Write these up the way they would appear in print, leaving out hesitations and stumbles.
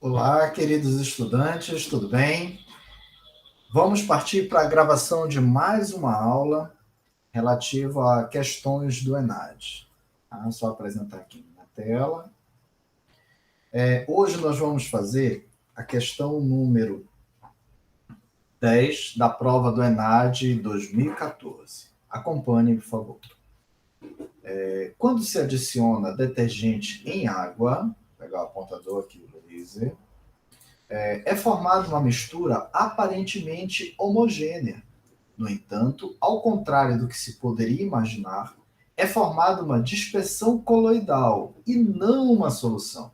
Olá, queridos estudantes, tudo bem? Vamos partir para a gravação de mais uma aula relativa a questões do ENAD. Tá? Só apresentar aqui na tela. Hoje nós vamos fazer a questão número 10 da prova do ENAD 2014. Acompanhe, por favor. Quando se adiciona detergente em água, vou pegar o apontador aqui, Luiz, é formada uma mistura aparentemente homogênea. No entanto, ao contrário do que se poderia imaginar, é formada uma dispersão coloidal e não uma solução.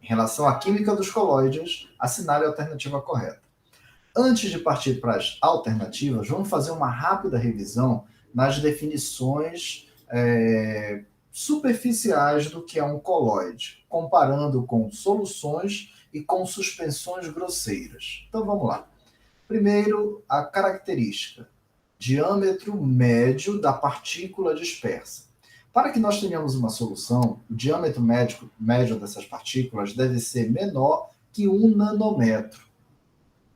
Em relação à química dos colóides, assinale a alternativa correta. Antes de partir para as alternativas, vamos fazer uma rápida revisão nas definições superficiais do que é um colóide, comparando com soluções e com suspensões grosseiras. Então vamos lá. Primeiro, a característica: diâmetro médio da partícula dispersa. Para que nós tenhamos uma solução, o diâmetro médio dessas partículas deve ser menor que 1 nanômetro.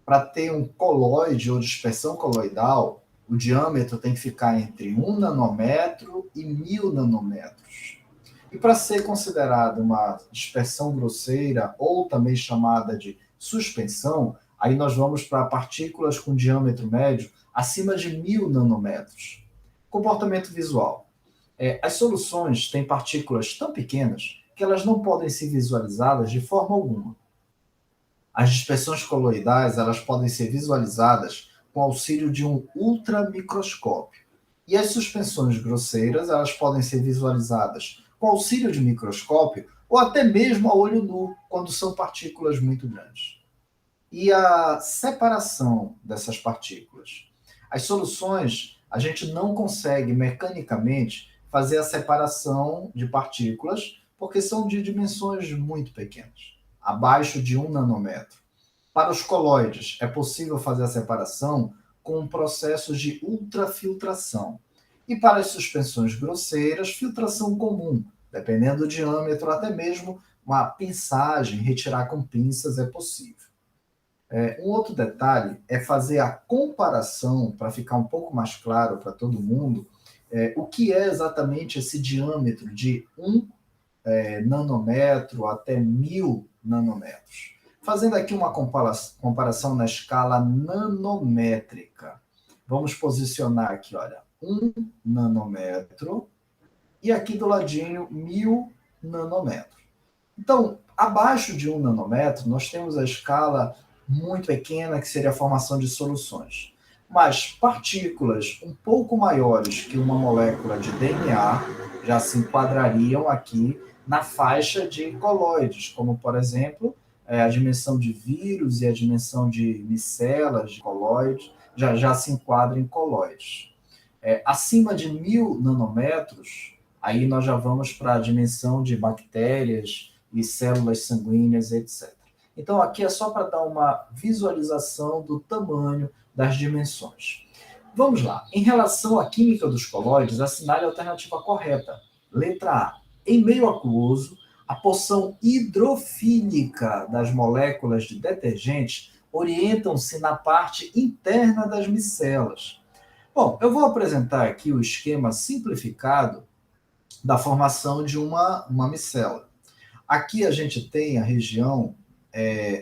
Para ter um colóide ou dispersão coloidal, o diâmetro tem que ficar entre 1 nanômetro e 1000 nanômetros. E para ser considerada uma dispersão grosseira, ou também chamada de suspensão, aí nós vamos para partículas com diâmetro médio acima de 1000 nanômetros. Comportamento visual. As soluções têm partículas tão pequenas que elas não podem ser visualizadas de forma alguma. As dispersões coloidais elas podem ser visualizadas com auxílio de um ultramicroscópio. E as suspensões grosseiras elas podem ser visualizadas com auxílio de microscópio ou até mesmo a olho nu, quando são partículas muito grandes. E a separação dessas partículas? As soluções, a gente não consegue mecanicamente fazer a separação de partículas porque são de dimensões muito pequenas, abaixo de 1 nanômetro. Para os colóides, é possível fazer a separação com um processo de ultrafiltração. E para as suspensões grosseiras, filtração comum, dependendo do diâmetro, até mesmo uma pinçagem, retirar com pinças é possível. Um outro detalhe é fazer a comparação, para ficar um pouco mais claro para todo mundo, o que é exatamente esse diâmetro de 1 nanômetro até 1000 nanômetros. Fazendo aqui uma comparação na escala nanométrica. Vamos posicionar aqui, olha, 1 nanômetro e aqui do ladinho 1000 nanômetros. Então, abaixo de 1 nanômetro, nós temos a escala muito pequena, que seria a formação de soluções. Mas partículas um pouco maiores que uma molécula de DNA já se enquadrariam aqui na faixa de colóides, como, por exemplo, a dimensão de vírus e a dimensão de micelas de colóides já se enquadram em colóides. Acima de 1000 nanômetros, aí nós já vamos para a dimensão de bactérias e células sanguíneas, etc. Então, aqui é só para dar uma visualização do tamanho das dimensões. Vamos lá. Em relação à química dos colóides, assinale a alternativa correta. Letra A. Em meio aquoso, a porção hidrofílica das moléculas de detergente orientam-se na parte interna das micelas. Bom, eu vou apresentar aqui o esquema simplificado da formação de uma micela. Aqui a gente tem a região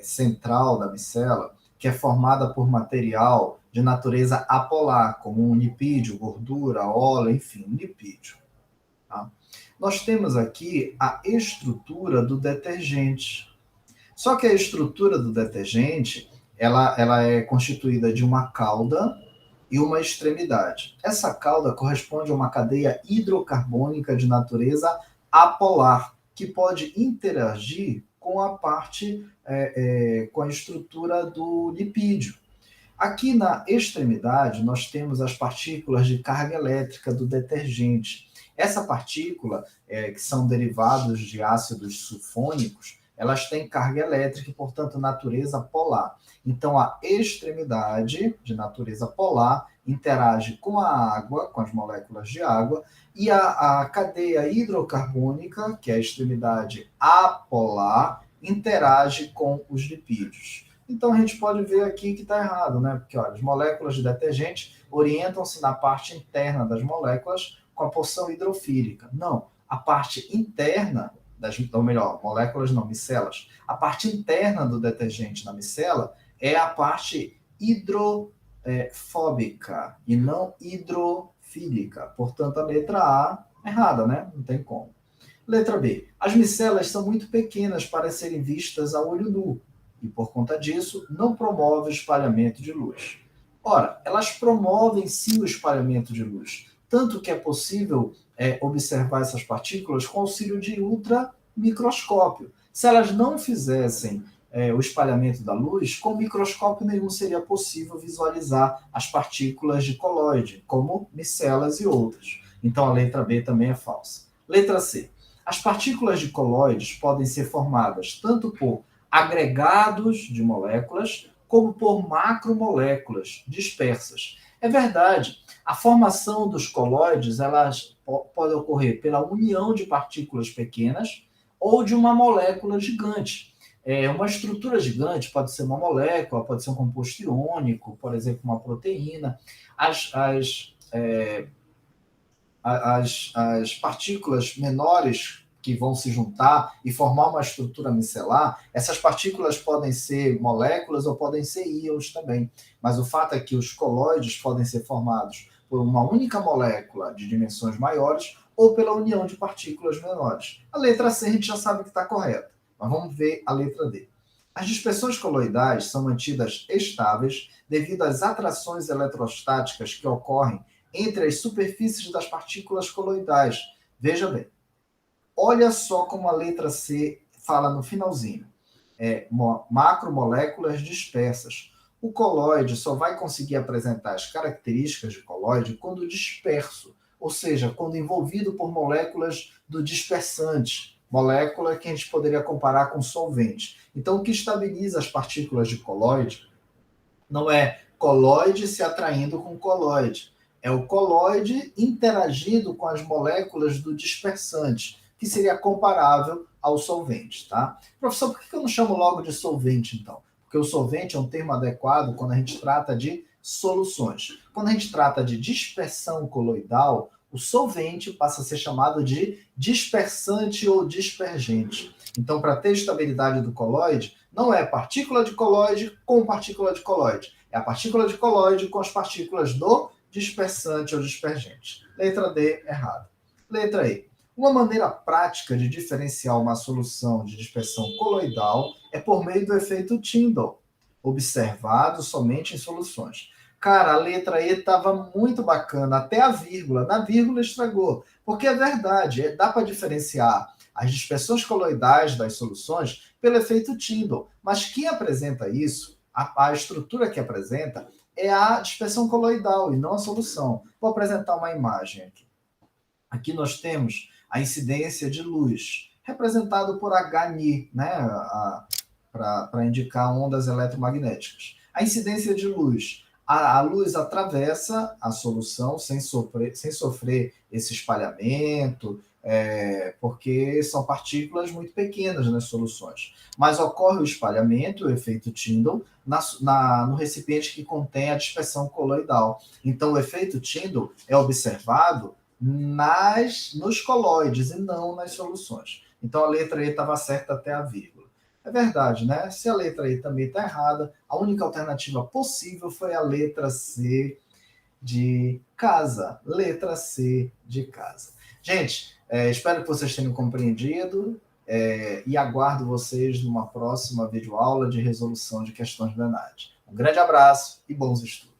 central da micela, que é formada por material de natureza apolar, como um lipídio, gordura, óleo, enfim, um lipídio. Tá? Nós temos aqui a estrutura do detergente. Só que a estrutura do detergente, ela é constituída de uma cauda e uma extremidade. Essa cauda corresponde a uma cadeia hidrocarbônica de natureza apolar, que pode interagir com a parte, com a estrutura do lipídio. Aqui na extremidade, nós temos as partículas de carga elétrica do detergente. Essa partícula, que são derivados de ácidos sulfônicos, elas têm carga elétrica e, portanto, natureza polar. Então, a extremidade de natureza polar interage com a água, com as moléculas de água, e a cadeia hidrocarbônica, que é a extremidade apolar, interage com os lipídios. Então, a gente pode ver aqui que está errado, né? Porque, olha, as moléculas de detergente orientam-se na parte interna das moléculas com a porção hidrofílica. Não, a parte interna, ou melhor, moléculas não, micelas. A parte interna do detergente na micela é a parte hidrofóbica e não hidrofílica. Portanto, a letra A é errada, né? Não tem como. Letra B. As micelas são muito pequenas para serem vistas a olho nu e, por conta disso, não promove o espalhamento de luz. Ora, elas promovem sim o espalhamento de luz, tanto que é possível observar essas partículas com auxílio de ultramicroscópio. Se elas não fizessem o espalhamento da luz, com microscópio nenhum seria possível visualizar as partículas de colóide, como micelas e outras. Então a letra B também é falsa. Letra C. As partículas de colóides podem ser formadas tanto por agregados de moléculas, como por macromoléculas dispersas. É verdade, a formação dos colóides elas pode ocorrer pela união de partículas pequenas ou de uma molécula gigante. Uma estrutura gigante pode ser uma molécula, pode ser um composto iônico, por exemplo, uma proteína. As partículas menores que vão se juntar e formar uma estrutura micelar, essas partículas podem ser moléculas ou podem ser íons também. Mas o fato é que os colóides podem ser formados por uma única molécula de dimensões maiores ou pela união de partículas menores. A letra C a gente já sabe que está correta, mas vamos ver a letra D. As dispersões coloidais são mantidas estáveis devido às atrações eletrostáticas que ocorrem entre as superfícies das partículas coloidais. Veja bem, olha só como a letra C fala no finalzinho. Macromoléculas dispersas. O colóide só vai conseguir apresentar as características de colóide quando disperso, ou seja, quando envolvido por moléculas do dispersante, molécula que a gente poderia comparar com solvente. Então, o que estabiliza as partículas de colóide não é colóide se atraindo com colóide, é o colóide interagindo com as moléculas do dispersante, que seria comparável ao solvente, tá? Professor, por que eu não chamo logo de solvente, então? Porque o solvente é um termo adequado quando a gente trata de soluções. Quando a gente trata de dispersão coloidal, o solvente passa a ser chamado de dispersante ou dispergente. Então, para ter estabilidade do colóide, não é partícula de colóide com partícula de colóide. É a partícula de colóide com as partículas do dispersante ou dispergente. Letra D, errado. Letra E. Uma maneira prática de diferenciar uma solução de dispersão coloidal é por meio do efeito Tyndall, observado somente em soluções. Cara, a letra E estava muito bacana, até a vírgula. Na vírgula estragou. Porque é verdade, dá para diferenciar as dispersões coloidais das soluções pelo efeito Tyndall. Mas quem apresenta isso, a estrutura que apresenta, é a dispersão coloidal e não a solução. Vou apresentar uma imagem aqui. Aqui nós temos a incidência de luz, representado por Hν, né, para indicar ondas eletromagnéticas. A incidência de luz. A luz atravessa a solução sem sofrer esse espalhamento, porque são partículas muito pequenas nas soluções. Mas ocorre o espalhamento, o efeito Tyndall, no recipiente que contém a dispersão coloidal. Então, o efeito Tyndall é observado nos colóides e não nas soluções. Então, a letra E estava certa até a vírgula. É verdade, né? Se a letra E também está errada, a única alternativa possível foi a letra C de casa. Letra C de casa. Gente, espero que vocês tenham compreendido e aguardo vocês numa próxima videoaula de resolução de questões do ENAD. Um grande abraço e bons estudos.